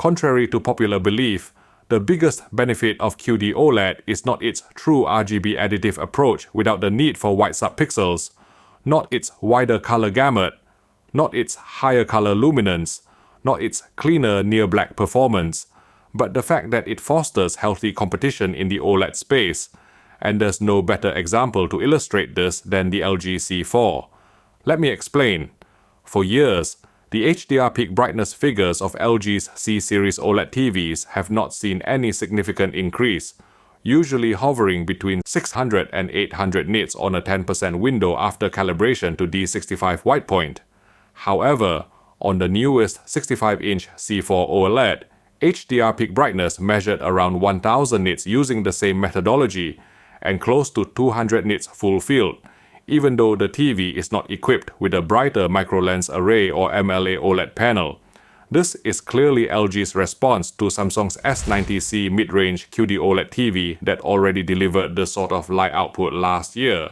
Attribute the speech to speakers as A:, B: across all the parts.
A: Contrary to popular belief, the biggest benefit of QD-OLED is not its true RGB additive approach without the need for white subpixels, not its wider color gamut, not its higher color luminance, not its cleaner near-black performance, but the fact that it fosters healthy competition in the OLED space, and there's no better example to illustrate this than the LG C4. Let me explain. For years, the HDR peak brightness figures of LG's C-series OLED TVs have not seen any significant increase, usually hovering between 600 and 800 nits on a 10% window after calibration to D65 white point. However, on the newest 65-inch C4 OLED, HDR peak brightness measured around 1000 nits using the same methodology and close to 200 nits full field, even though the TV is not equipped with a brighter microlens array or MLA OLED panel. This is clearly LG's response to Samsung's S90C mid-range QD-OLED TV that already delivered the sort of light output last year.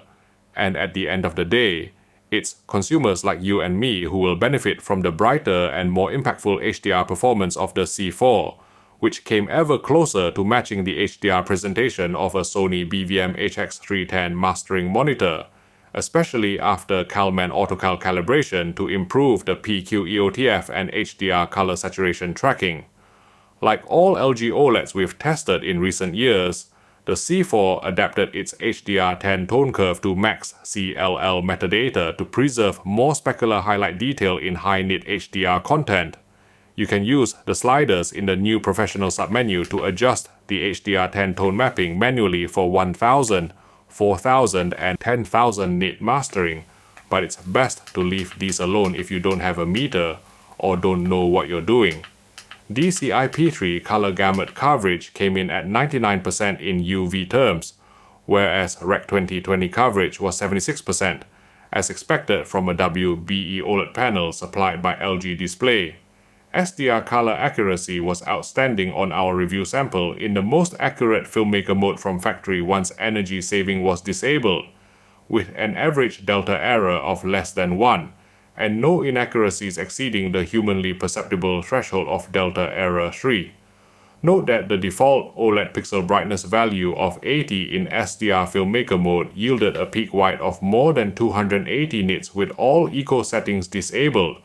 A: And at the end of the day, it's consumers like you and me who will benefit from the brighter and more impactful HDR performance of the C4, which came ever closer to matching the HDR presentation of a Sony BVM-HX310 mastering monitor, especially after Calman AutoCal calibration to improve the PQ-EOTF and HDR color saturation tracking. Like all LG OLEDs we've tested in recent years, the C4 adapted its HDR10 tone curve to max CLL metadata to preserve more specular highlight detail in high-nit HDR content. You can use the sliders in the new professional submenu to adjust the HDR10 tone mapping manually for 1000, 4000 and 10,000 nit mastering, but it's best to leave these alone if you don't have a meter or don't know what you're doing. DCI-P3 color gamut coverage came in at 99% in UV terms, whereas Rec 2020 coverage was 76%, as expected from a WBE OLED panel supplied by LG Display. SDR color accuracy was outstanding on our review sample in the most accurate filmmaker mode from factory once energy saving was disabled, with an average delta error of less than 1, and no inaccuracies exceeding the humanly perceptible threshold of delta error 3. Note that the default OLED pixel brightness value of 80 in SDR filmmaker mode yielded a peak white of more than 280 nits with all eco settings disabled,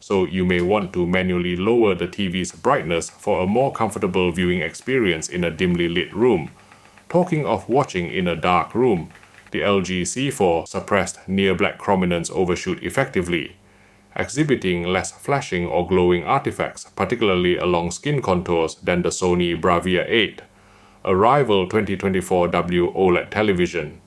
A: so you may want to manually lower the TV's brightness for a more comfortable viewing experience in a dimly lit room. Talking of watching in a dark room, the LG C4 suppressed near-black chrominance overshoot effectively, exhibiting less flashing or glowing artifacts, particularly along skin contours, than the Sony BRAVIA 8, a rival 2024W OLED television.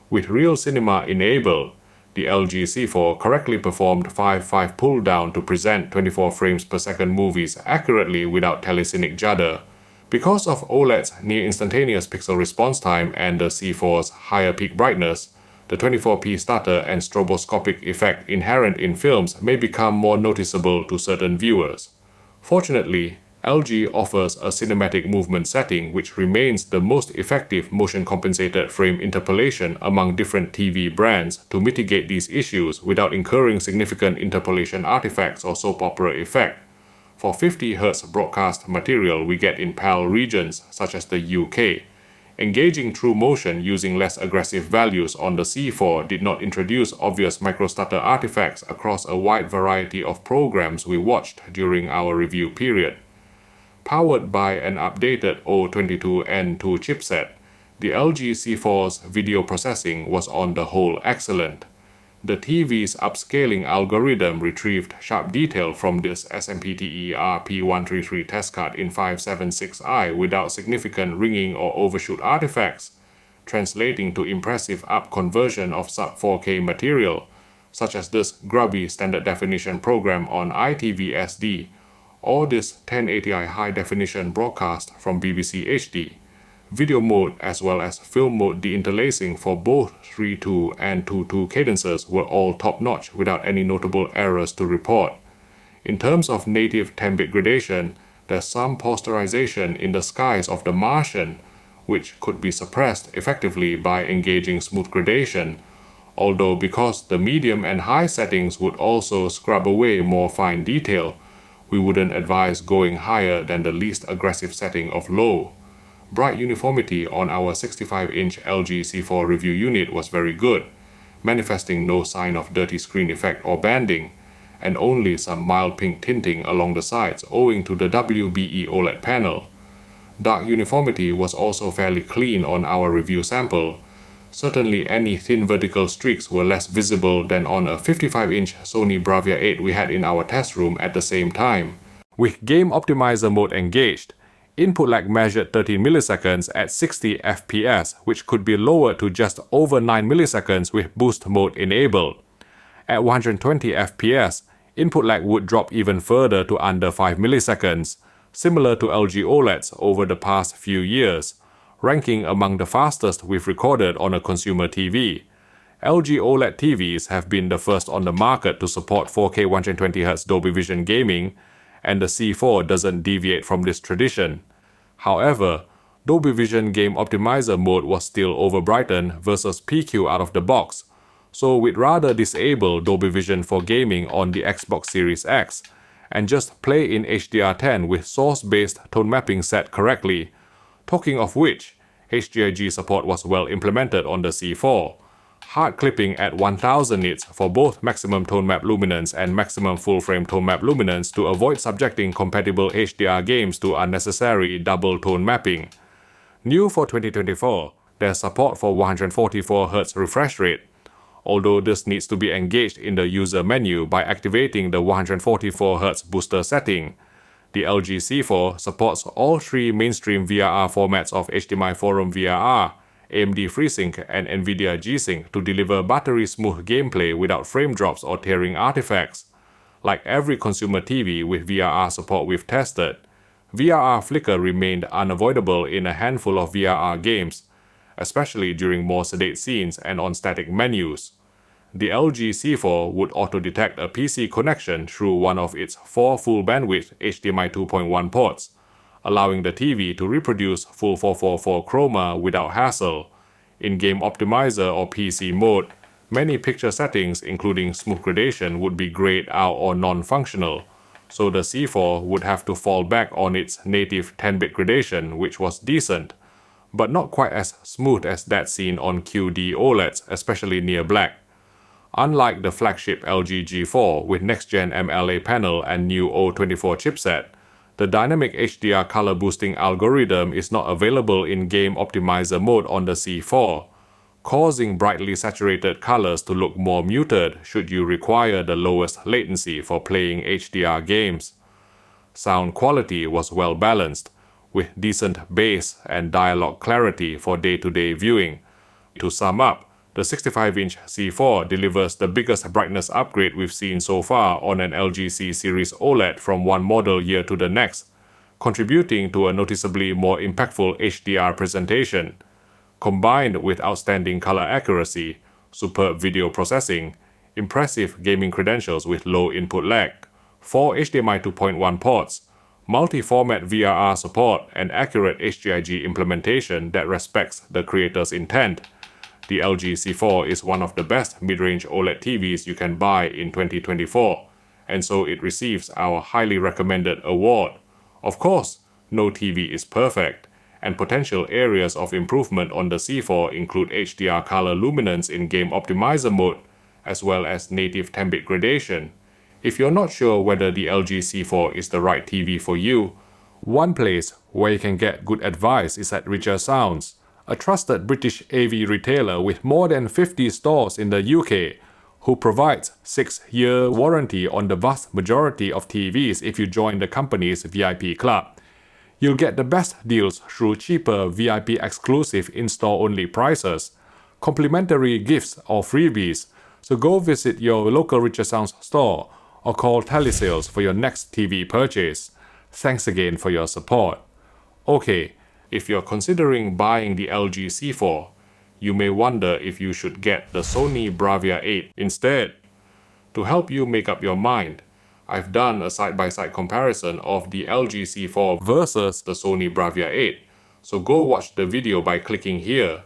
A: With Real Cinema enabled, the LG C4 correctly performed 5:5 pull-down to present 24 frames per second movies accurately without telecinic judder. Because of OLED's near-instantaneous pixel response time and the C4's higher peak brightness, the 24p stutter and stroboscopic effect inherent in films may become more noticeable to certain viewers. Fortunately, LG offers a cinematic movement setting which remains the most effective motion-compensated frame interpolation among different TV brands to mitigate these issues without incurring significant interpolation artifacts or soap opera effect. For 50 Hz broadcast material we get in PAL regions such as the UK, engaging true motion using less aggressive values on the C4 did not introduce obvious microstutter artifacts across a wide variety of programs we watched during our review period. Powered by an updated O22N2 chipset, the LG C4's video processing was on the whole excellent. The TV's upscaling algorithm retrieved sharp detail from this SMPTE RP133 test card in 576i without significant ringing or overshoot artifacts, translating to impressive upconversion of sub-4K material, such as this grubby standard definition program on ITV SD, or this 1080i high-definition broadcast from BBC HD. Video mode as well as film mode deinterlacing for both 3.2 and 2.2 cadences were all top-notch without any notable errors to report. In terms of native 10-bit gradation, there's some posterization in the skies of The Martian, which could be suppressed effectively by engaging smooth gradation, although because the medium and high settings would also scrub away more fine detail, We wouldn't advise going higher than the least aggressive setting of low. Bright uniformity on our 65-inch LG C4 review unit was very good, manifesting no sign of dirty screen effect or banding, and only some mild pink tinting along the sides owing to the WBE OLED panel. Dark uniformity was also fairly clean on our review sample. Certainly any thin vertical streaks were less visible than on a 55-inch Sony BRAVIA 8 we had in our test room at the same time. With Game Optimizer mode engaged, input lag measured 13 milliseconds at 60 fps, which could be lowered to just over 9 milliseconds with boost mode enabled. At 120 fps, input lag would drop even further to under 5 milliseconds, similar to LG OLEDs over the past few years, ranking among the fastest we've recorded on a consumer TV. LG OLED TVs have been the first on the market to support 4K 120Hz Dolby Vision gaming, and the C4 doesn't deviate from this tradition. However, Dolby Vision Game Optimizer mode was still over-brightened versus PQ out of the box, so we'd rather disable Dolby Vision for gaming on the Xbox Series X and just play in HDR10 with source-based tone mapping set correctly. Talking of which, HDRG support was well implemented on the C4. Hard clipping at 1000 nits for both maximum tone map luminance and maximum full-frame tone map luminance to avoid subjecting compatible HDR games to unnecessary double tone mapping. New for 2024, there's support for 144Hz refresh rate, although this needs to be engaged in the user menu by activating the 144Hz booster setting. The LG C4 supports all three mainstream VRR formats of HDMI Forum VRR, AMD FreeSync, and NVIDIA G-Sync to deliver buttery-smooth gameplay without frame drops or tearing artifacts. Like every consumer TV with VRR support we've tested, VRR flicker remained unavoidable in a handful of VRR games, especially during more sedate scenes and on static menus. The LG C4 would auto-detect a PC connection through one of its 4 full-bandwidth HDMI 2.1 ports, allowing the TV to reproduce full 444 chroma without hassle. In Game Optimizer or PC mode, many picture settings including smooth gradation would be grayed out or non-functional, so the C4 would have to fall back on its native 10-bit gradation, which was decent, but not quite as smooth as that seen on QD-OLEDs, especially near black. Unlike the flagship LG G4 with next-gen MLA panel and new O24 chipset, the dynamic HDR color boosting algorithm is not available in Game Optimizer mode on the C4, causing brightly saturated colors to look more muted should you require the lowest latency for playing HDR games. Sound quality was well balanced, with decent bass and dialogue clarity for day-to-day viewing. To sum up, the 65-inch C4 delivers the biggest brightness upgrade we've seen so far on an LG C series OLED from one model year to the next, contributing to a noticeably more impactful HDR presentation. Combined with outstanding color accuracy, superb video processing, impressive gaming credentials with low input lag, 4 HDMI 2.1 ports, multi-format VRR support, and accurate HDRG implementation that respects the creator's intent, the LG C4 is one of the best mid-range OLED TVs you can buy in 2024, and so it receives our highly recommended award. Of course, no TV is perfect, and potential areas of improvement on the C4 include HDR color luminance in Game Optimizer mode, as well as native 10-bit gradation. If you're not sure whether the LG C4 is the right TV for you, one place where you can get good advice is at Richer Sounds, a trusted British AV retailer with more than 50 stores in the UK, who provides 6-year warranty on the vast majority of TVs if you join the company's VIP club. You'll get the best deals through cheaper VIP exclusive in-store only prices, complimentary gifts or freebies, so go visit your local Richer Sounds store or call telesales for your next TV purchase. Thanks again for your support. Okay, if you're considering buying the LG C4, you may wonder if you should get the Sony BRAVIA 8 instead. To help you make up your mind, I've done a side-by-side comparison of the LG C4 versus the Sony BRAVIA 8, so go watch the video by clicking here.